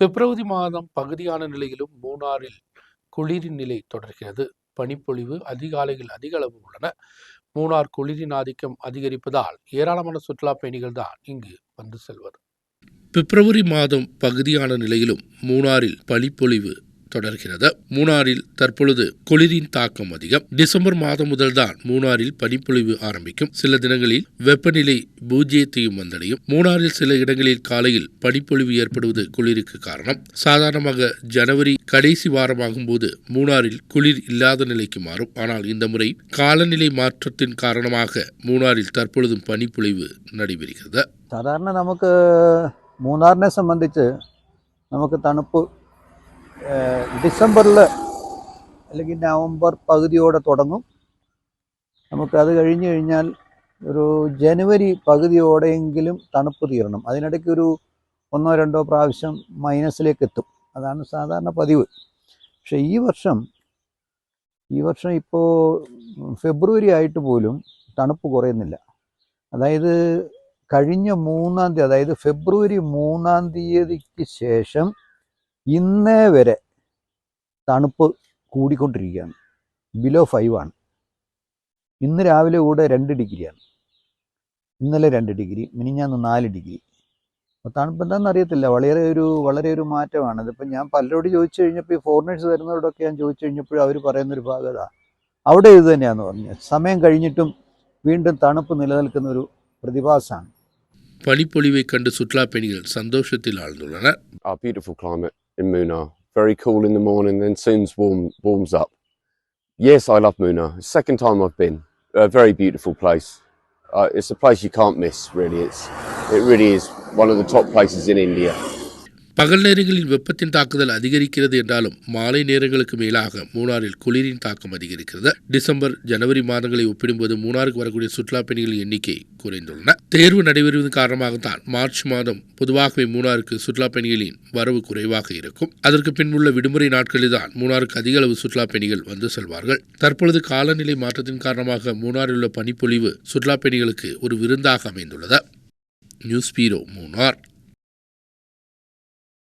பிப்ரவரி மாதம் பகுதியான நிலையிலும் மூணாறில் குளிரின் நிலை தொடர்கிறது. பனிப்பொழிவு அதிகாலையில் அதிக அளவு உள்ளன. மூணார் குளிரின் ஆதிக்கம் அதிகரிப்பதால் ஏராளமான சுற்றுலா பயணிகள் தான் இங்கு வந்து செல்வர். பிப்ரவரி மாதம் பகுதியான நிலையிலும் மூணாறில் பனிப்பொழிவு தொடர்கிறது. மூணாறில் தற்பொழுது குளிரின் தாக்கம் அதிகம். டிசம்பர் மாதம் முதல்தான் மூணாறில் பனிப்பொழிவு ஆரம்பிக்கும். சில தினங்களில் வெப்பநிலை பூஜ்ஜியத்தையும் வந்தடையும். மூணாறில் சில இடங்களில் காலையில் பனிப்பொழிவு ஏற்படுவது குளிருக்கு காரணம். சாதாரணமாக ஜனவரி கடைசி வாரமாகும் போது மூணாறில் குளிர் இல்லாத நிலைக்கு மாறும். ஆனால் இந்த முறை காலநிலை மாற்றத்தின் காரணமாக மூணாறில் தற்பொழுதும் பனிப்பொழிவு நடைபெறுகிறது. സാധാരണ നമുക്ക് മൂന്നാറിനെ സംബന്ധിച്ച് നമുക്ക് തണുപ്പ് ഡിസംബറിൽ അല്ലെങ്കിൽ നവംബർ പകുതിയോടെ തുടങ്ങും. നമുക്കത് കഴിഞ്ഞ് കഴിഞ്ഞാൽ ഒരു ജനുവരി പകുതിയോടെയെങ്കിലും തണുപ്പ് തീരണം. അതിനിടയ്ക്ക് ഒരു 1-2 പ്രാവശ്യം മൈനസിലേക്ക് എത്തും. അതാണ് സാധാരണ പതിവ്. പക്ഷേ ഈ വർഷം ഇപ്പോൾ ഫെബ്രുവരി ആയിട്ട് പോലും തണുപ്പ് കുറയുന്നില്ല. അതായത് കഴിഞ്ഞ 3-ാം തീയതി, അതായത് ഫെബ്രുവരി 3-ാം തീയതിക്ക് ശേഷം ഇന്നേ വരെ തണുപ്പ് കൂടിക്കൊണ്ടിരിക്കുകയാണ്. ബിലോ 5 ആണ്. ഇന്ന് രാവിലെ കൂടെ 2 ഡിഗ്രിയാണ്. ഇന്നലെ 2 ഡിഗ്രി, മിനിഞ്ഞാന്ന് 4 ഡിഗ്രി. അപ്പോൾ തണുപ്പ് എന്താണെന്ന് അറിയത്തില്ല. വളരെ ഒരു മാറ്റമാണ്. ഇതിപ്പോൾ ഞാൻ പലരോട് ചോദിച്ചു കഴിഞ്ഞപ്പോൾ ഈ ഫോറിനേഴ്സ് വരുന്നവരോടൊക്കെ ഞാൻ ചോദിച്ചു കഴിഞ്ഞപ്പോൾ അവർ പറയുന്നൊരു ഭാഗത അവിടെ ഇത് തന്നെയാണെന്ന് പറഞ്ഞു. സമയം കഴിഞ്ഞിട്ടും വീണ്ടും തണുപ്പ് നിലനിൽക്കുന്ന ഒരു പ്രതിഭാസമാണ്. பனிப்பொழிவை கண்டு சுற்றுலா பயணிகள் சந்தோஷத்தில் ஆழ்ந்துள்ளனர். Our beautiful climate in Munnar, very cool in the morning, then soon warms up. Yes, I love Munnar. Second time I've been. A very beautiful place. It's a place you can't miss. Really, it really is one of the top places in India. பகல் நேரங்களில் வெப்பத்தின் தாக்குதல் அதிகரிக்கிறது என்றாலும் மாலை நேரங்களுக்கு மேலாக மூணாறில் குளிரின் தாக்கம் அதிகரிக்கிறது. டிசம்பர் ஜனவரி மாதங்களை ஒப்பிடும்போது மூணாருக்கு வரக்கூடிய சுற்றுலா பயணிகளின் எண்ணிக்கை குறைந்துள்ளன. தேர்வு நடைபெறுவதன் காரணமாகத்தான் மார்ச் மாதம் பொதுவாகவே மூணாருக்கு சுற்றுலா பயணிகளின் வரவு குறைவாக இருக்கும். அதற்கு பின்புள்ள விடுமுறை நாட்களில் தான் மூணாருக்கு அதிக அளவு சுற்றுலா பயணிகள் வந்து செல்வார்கள். தற்பொழுது காலநிலை மாற்றத்தின் காரணமாக மூணாறில் உள்ள பனிப்பொழிவு சுற்றுலா பயணிகளுக்கு ஒரு விருந்தாக அமைந்துள்ளது. நியூஸ் பீரோ மூணார்.